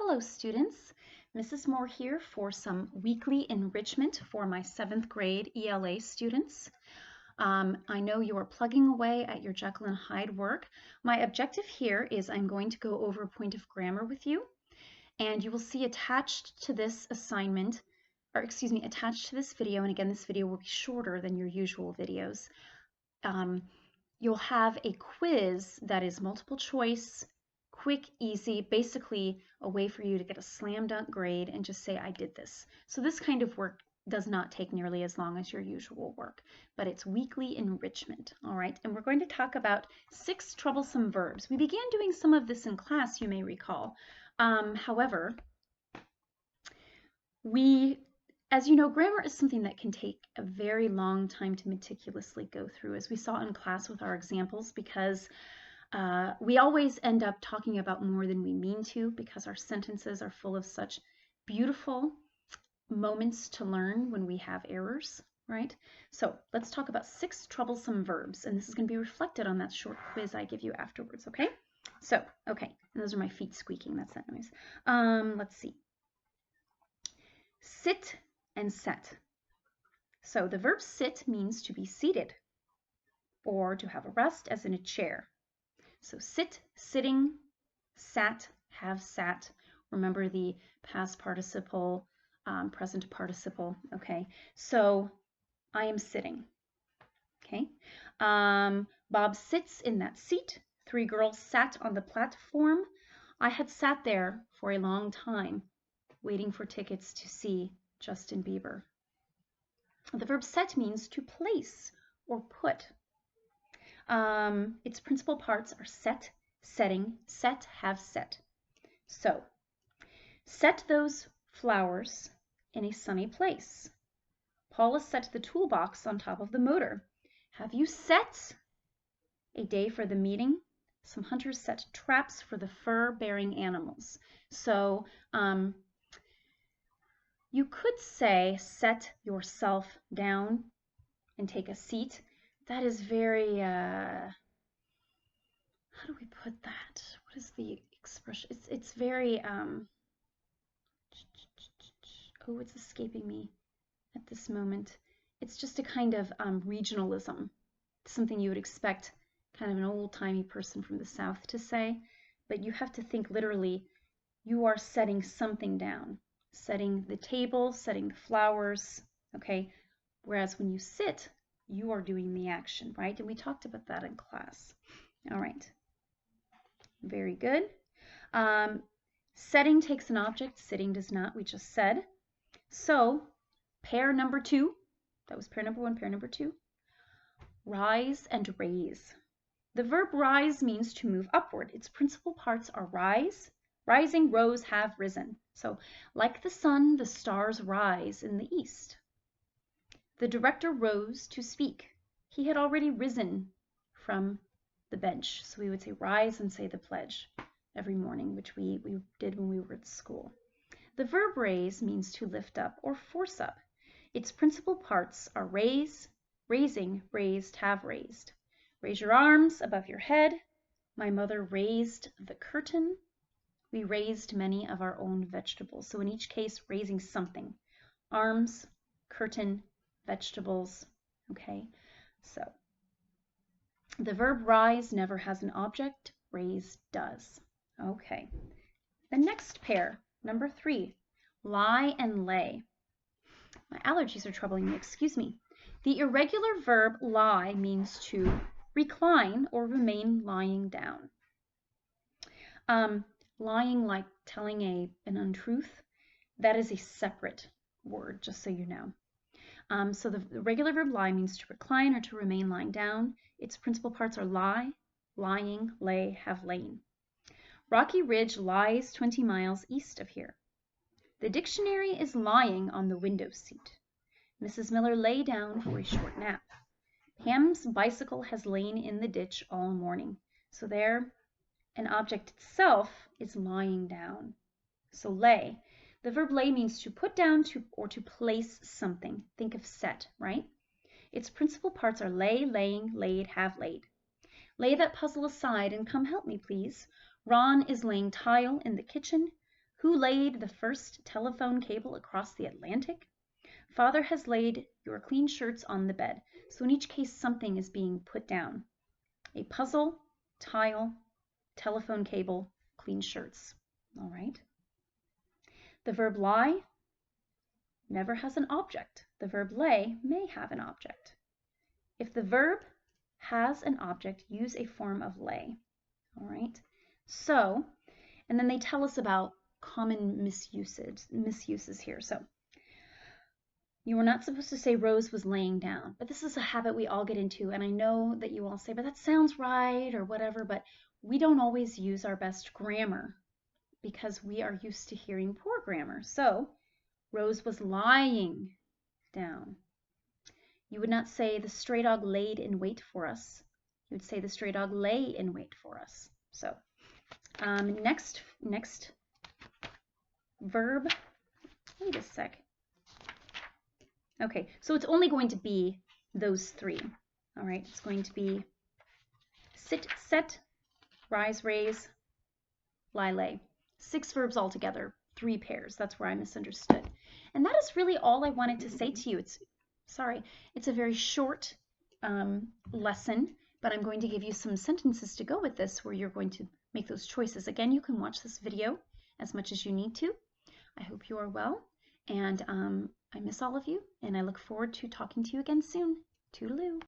Hello students, Mrs. Moore here for some weekly enrichment for my 7th grade ELA students. I know you are plugging away at your Jekyll and Hyde work. My objective here is I'm going to go over a point of grammar with you, and you will see attached to this assignment, or excuse me, attached to this video, and again this video will be shorter than your usual videos, you'll have a quiz that is multiple choice, quick, easy, basically a way for you to get a slam dunk grade and just say, I did this. So this kind of work does not take nearly as long as your usual work, but it's weekly enrichment, all right? And we're going to talk about 6 troublesome verbs. We began doing some of this in class, you may recall. However, as you know, grammar is something that can take a very long time to meticulously go through, as we saw in class with our examples, because we always end up talking about more than we mean to, because our sentences are full of such beautiful moments to learn when we have errors, right? So let's talk about 6 troublesome verbs, and this is going to be reflected on that short quiz I give you afterwards, okay? So, okay, and those are my feet squeaking, that's that noise. Let's see. Sit and set. So the verb sit means to be seated or to have a rest, as in a chair. So sit, sitting, sat, have sat. Remember the past participle, present participle, okay? So I am sitting, okay? Bob sits in that seat. 3 girls sat on the platform. I had sat there for a long time, waiting for tickets to see Justin Bieber. The verb set means to place or put. Its principal parts are set, setting, set, have set. So, set those flowers in a sunny place. Paula set the toolbox on top of the motor. Have you set a day for the meeting? Some hunters set traps for the fur-bearing animals. So, you could say set yourself down and take a seat. That is very, how do we put that? What is the expression? It's very, oh, it's escaping me at this moment. It's just a kind of regionalism, something you would expect kind of an old-timey person from the South to say, but you have to think literally, you are setting something down. Setting the table, setting the flowers, okay? Whereas when you sit, you are doing the action, right? And we talked about that in class. All right. Very good. Setting takes an object, sitting does not, we just said. So, pair number 2, that was pair number 1, pair number 2, rise and raise. The verb rise means to move upward. Its principal parts are rise, rising, rose, have risen. So, like the sun, the stars rise in the east. The director rose to speak. He had already risen from the bench. So we would say rise and say the pledge every morning, which we did when we were at school. The verb raise means to lift up or force up. Its principal parts are raise, raising, raised, have raised. Raise your arms above your head. My mother raised the curtain. We raised many of our own vegetables. So in each case, raising something. Arms, curtain, vegetables, okay? So the verb rise never has an object, raise does. Okay. The next pair, number 3, lie and lay. My allergies are troubling me, excuse me. The irregular verb lie means to recline or remain lying down. Lying, like telling an untruth, that is a separate word, just so you know. So the regular verb lie means to recline or to remain lying down. Its principal parts are lie, lying, lay, have lain. Rocky Ridge lies 20 miles east of here. The dictionary is lying on the window seat. Mrs. Miller lay down for a short nap. Pam's bicycle has lain in the ditch all morning. So there, an object itself is lying down. So lay. The verb lay means to put down or to place something. Think of set, right? Its principal parts are lay, laying, laid, have laid. Lay that puzzle aside and come help me, please. Ron is laying tile in the kitchen. Who laid the first telephone cable across the Atlantic? Father has laid your clean shirts on the bed. So in each case, something is being put down. A puzzle, tile, telephone cable, clean shirts. All right. The verb lie never has an object. The verb lay may have an object. If the verb has an object, use a form of lay. All right. So, and then they tell us about common misuses here. So, you were not supposed to say Rose was laying down, but this is a habit we all get into, and I know that you all say, but that sounds right or whatever, but we don't always use our best grammar because we are used to hearing poor grammar. So, Rose was lying down. You would not say the stray dog laid in wait for us. You would say the stray dog lay in wait for us. So, next verb. Wait a sec. Okay, so it's only going to be those three. All right, it's going to be sit, set, rise, raise, lie, lay. 6 verbs altogether, 3 pairs. That's where I misunderstood. And that is really all I wanted to say to you. It's a very short lesson, but I'm going to give you some sentences to go with this where you're going to make those choices. Again, you can watch this video as much as you need to. I hope you are well, and I miss all of you, and I look forward to talking to you again soon. Toodaloo.